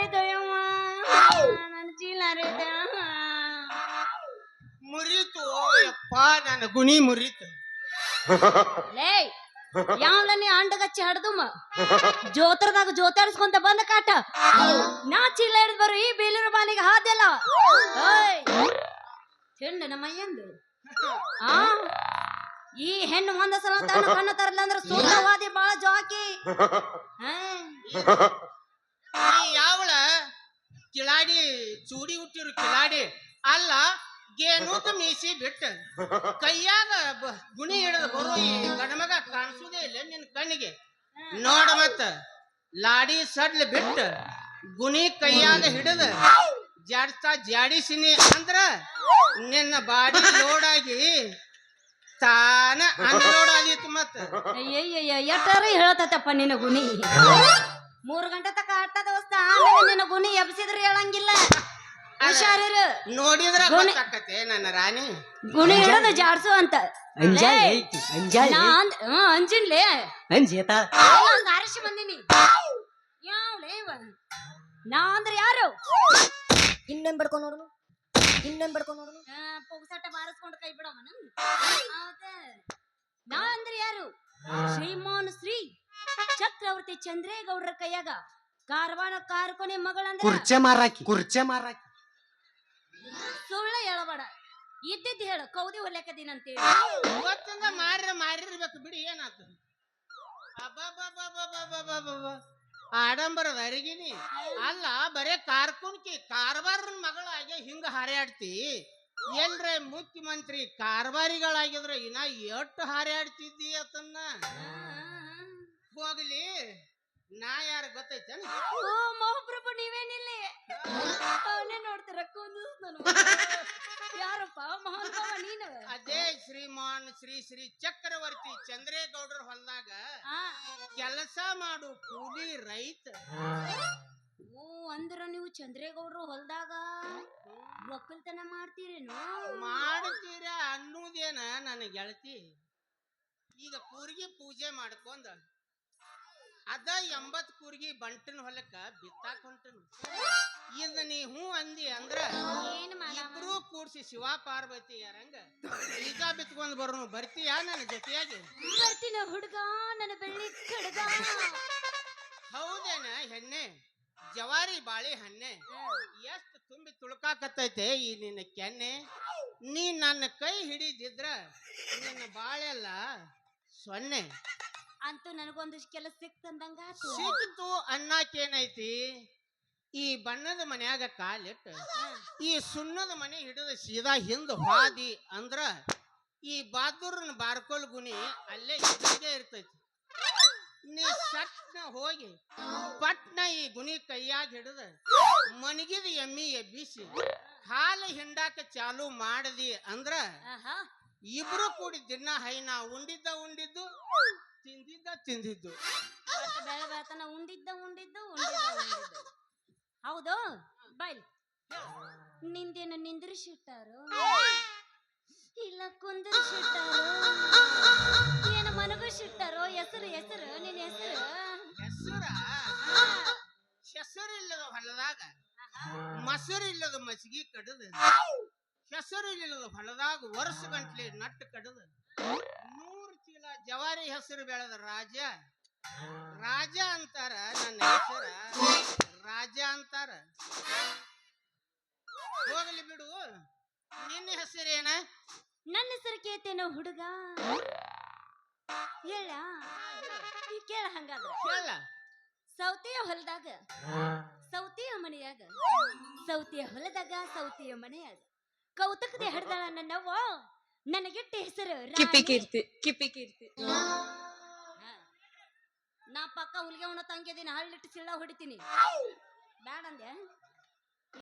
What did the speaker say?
ಹರಿದಯಮ್ಮ ನನ್ನ ಚೀಲ ಹರಿದ ಮುರಿತು ಯಪ್ಪ ನನ್ನ ಗುಣಿ ಮುರಿತು ಲೇ ಯಾವಲ ನೀ ಅಂಡಗಚ್ಚಿ ಹಡ್ದುಮ್ಮ ಜೋತ್ರದಾಗ ಜೋತಾಡ್ಸ್ಕೊಂತ ಬಂದ ಕಾಟ ನಾ ಚೀಲ ಹಿಡಿದ್ ಬರು ಈ ಬೀಲಿನ ಬಾನಿಗೆ ಹಾದೆಲ್ಲ ಚೆಂಡ ನಮ್ಮಯ್ಯಂದು ಆ ಈ ಹೆಣ್ಣು ಒಂದ ಸಲ ತಾನು ಕಣ್ಣ ತರಲ್ಲ ಅಂದ್ರೆ ಸೂತ್ರವಾದಿ ಬಾಳ ಜೋಕಿ ಯಾವಳ ಕಿಲಾಡಿ ಚೂಡಿ ಹುಟ್ಟಿರು ಕಿಲಾಡಿ ಅಲ್ಲ ಗೇನೂತ ಮೀಸಿ ಬಿಟ್ಟ ಕೈಯಾಗ ಗುಣಿ ಹಿಡಿದು ಬರೋ ಈ ಗಣಮಗ ಕಾಣಿಸುದೇ ಇಲ್ಲ ನಿನ್ ಕಣ್ಣಿಗೆ ನೋಡ ಮತ್ತ ಲಾಡಿ ಸಡ್ಲ ಬಿಟ್ಟ ಗುಣಿ ಕೈಯಾಗ ಹಿಡಿದ ಜಾಡಿಸಿನಿ ಅಂದ್ರ ನಿನ್ನ ಬಾಡಿ ಲೋಡ್ ಆಗಿ ತಾನ ಅನ್ಲೋಡ್ ಆಗಿತ್ತು ಮತ್ತ ಎಟ್ಟಾರ ಹೇಳತಪ್ಪ ನಿನ್ನ ಗುಣಿ 3 ಗಂಟೆ ತಕ ಆಟ ದೋಸ್ತ ಆಮೇಲೆ ನಿನ್ನ ಗುಣಿ ಎಬ್ಸಿದ್ರೆ ಹೇಳಂಗಿಲ್ಲ ಹುಷಾರಿರು ನೋಡಿದ್ರ ಗೊತ್ತಾಕತೆ ನನ್ನ ರಾಣಿ ಗುಣಿ ಹಿಡಿದು ಜಾಡ್ಸು ಅಂತ ಅಂಜಿನ್ಲೇ ಆರಿಸಿ ಬಂದಿನಿ ಯಾವ್ಲೇ ನಾ ಅಂದ್ರೆ ಯಾರು ಇನ್ನೊಂದ್ ಬಡ್ಕೊಂಡ್ ನೋಡು ಪೊಗಸಾಟ ಬಾರಿಸ್ಕೊಂಡು ಕೈ ಬಿಡವನ ನಾ ಅಂದ್ರೆ ಯಾರು ಶ್ರೀಮಾನ್ ಶ್ರೀ ಚಕ್ರವರ್ತಿ ಚಂದ್ರೇಗೌಡರ ಕೈಯಾಗ ಕಾರ್ವಾಣ ಕಾರ್ಕೊನೆ ಮಗಳಂದ್ರೆ ಕುರ್ಚೆ ಮಾರಾಕಿ ಸುಳ್ಳ ಹೇಳಬೇಡ ಇದ್ದಿದ್ದು ಹೇಳು ಕೌದಿ ಹೊಲ್ಯಾಕದೀನಂತೇಳಿ ಇವತ್ತಿಂದ ಮಾರಿರ್ಬೇಕು ಬಿಡಿ ಏನಾತ ಆಡಂಬರದ ಅರಿಗಿನಿ ಅಲ್ಲ ಬರೇ ಕಾರ್ಕುನ್ಕಿ ಕಾರ್ಬಾರನ ಮಗಳಾಗಿ ಹಿಂಗ ಹಾರ್ಯಾಡ್ತಿ ಎಲ್ರೆ ಮುಖ್ಯಮಂತ್ರಿ ಕಾರ್ಬಾರಿಗಳಾಗಿದ್ರ ಇನ್ನ ಎಷ್ಟು ಹಾರ್ಯಾಡ್ತಿದ್ದಿ ಅತನ್ನ ಹೋಗ್ಲಿ ನಾ ಯಾರು ಗೊತ್ತೈತೇನ ಓ ಮಹಾಪ್ರಭು ನೀವೇನಿಲ್ಲಿ ಅವನೇ ನೋಡ್ತಾರ ಯಾರಪ್ಪ ಮಹಾನುಭಾವ ನೀನು ಅದೇ ಶ್ರೀಮಾನ್ ಶ್ರೀ ಶ್ರೀ ಚಕ್ರವರ್ತಿ ಚಂದ್ರೇಗೌಡರ ಹೊಲದಾಗ ಕೆಲಸ ಮಾಡು ಕೂಲಿ ರೈತ ಓ ಅಂದ್ರ ನೀವು ಚಂದ್ರೇಗೌಡರು ಹೊಲದಾಗ ಒಕ್ಕಲ್ತನ ಮಾಡ್ತೀರೇನು ಮಾಡ್ತೀರ ಅನ್ನೋದೇನ ನನ್ನ ಗೆಳತಿ ಈಗ ಕೂರ್ಗಿ ಪೂಜೆ ಮಾಡ್ಕೊಂಡ ಅದ 80 ಕೂರ್ಗಿ ಬಂಟನ್ ಹೊಲಕ್ಕ ಬಿತ್ತಾಕ ಹೊಂಟನು ಇದ ನೀ ಹೂ ಅಂದಿ ಅಂದ್ರ ಇಬ್ರು ಕೂಡ್ಸಿ ಶಿವ ಪಾರ್ವತಿ ಯಾರಂಗ ಈಗ ಬಿತ್ಕೊಂಡ್ ಬರೋನು ಬರ್ತೀಯಾ ನನ್ನ ಜೊತೆಯಾಗಿ ಬರ್ತೀನ ಹುಡುಗ ನನ್ನ ಬೆಳ್ಳಿ ಕಡಗ ಹೌದೇನ ಹೆಣ್ಣೆ ಜವಾರಿ ಬಾಳಿ ಹಣ್ಣೆ ಎಷ್ಟು ತುಂಬಿ ತುಳುಕಾಕತ್ತೈತೆ ಈ ನಿನ್ನ ಕೆನ್ನೆ ನೀ ನನ್ನ ಕೈ ಹಿಡಿದಿದ್ರ ನಿನ್ನ ಬಾಳೆಲ್ಲ ಸೊನ್ನೆ ಅಂತೂ ನನಗೊಂದಿಷ್ಟು ಕೆಲಸ ಸಿಕ್ತಂದಂಗ ಸಿಕ್ತು ಅನ್ನಕೇನೈತಿ ಈ ಬಣ್ಣದ ಮನ್ಯಾಗ ಕಾಲಿಟ್ಟು ಈ ಸುಣ್ಣದ ಮನೆ ಹಿಡಿದ ಸೀದಾ ಹಿಂದ ಹಾದಿ ಅಂದ್ರ ಈ ಬಾದೂರ್ನ ಬಾರ್ಕೋಲ್ ಗುಣಿ ಅಲ್ಲೇ ಇದ್ದೇ ಇರ್ತೈತಿ ನೀ ಸಟ್ನ ಹೋಗಿ ಪಟ್ನ ಈ ಗುಣಿ ಕೈಯಾಗ ಹಿಡಿದ ಮನಗಿದ ಎಮ್ಮಿ ಎಬ್ಬಿಸಿ ಹಾಲು ಹಿಂಡಾಕ ಚಾಲು ಮಾಡದಿ ಅಂದ್ರ ಇಬ್ರು ಕೂಡಿ ದಿನ ಹೈನ ಉಂಡಿದ್ದು ತಿಂದಿದ್ದು ಬೆಳೆ ಬೆಳತನ ಉಂಡಿದ್ದು ಹೌದು ಬೈಲ್ ನಿಂದೇನು ನಿಂದ್ರಿಸಿಟ್ಟಾರು ಇಲ್ಲ ಕುಂದ್ರಿಸಿಟ್ಟಾರು ಏನು ಮನಗಿಸಿಟ್ಟಾರೋ ಹೆಸರು ನಿನ್ನ ಹೆಸರಿಲ್ಲದ ಹೊಲದಾಗ ಮೊಸರಿಲ್ಲದ ಮಸಿಗೆ ಕಡದ ಹೆಸರಿಲ್ಲದ ಹೊಲದಾಗ ವರ್ಷ ಗಂಟ್ಲೆ ನಟ್ಟು ಕಡದ 100 ಚೀಲ ಜವಾರಿ ಹೆಸರು ಬೆಳೆದ ರಾಜ ಅಂತಾರ ನನ್ನ ಹೆಸರ ರಾಜ ಅಂತಾರ ಹೋಗಲಿ ಬಿಡು ನಿನ್ನ ಹೆಸರೇನ ನನ್ನ ಹೆಸರು ಕೇತೇನೋ ಹುಡುಗ ಹೇಳ ಕೇಳ ಹಂಗಾದ್ರ ಹೇಳ ಸೌತೆಯ ಹೊಲದಾಗ ಸೌತೆಯ ಮನೆಯಾಗ ಸೌತೆಯ ಹೊಲದಾಗ ಸೌತೆಯ ಮನೆಯಾಗ ಕೌತುಕದೆ ಹಡ್ದಾಳ ನನ್ನವ್ವ ನನಗೆಟ್ಟ ಹೆಸರು ಕಿಪಿ ಕೀರ್ತಿ ನಾ ಪಕ್ಕ ಹುಲಿಗೆ ಅವನ ತಂಗಿದೀನಿ ಹಳ್ಳಿಟ್ಟು ಸಿಳ್ಳ ಹೊಡಿತೀನಿ ಬ್ಯಾಡಂದೆ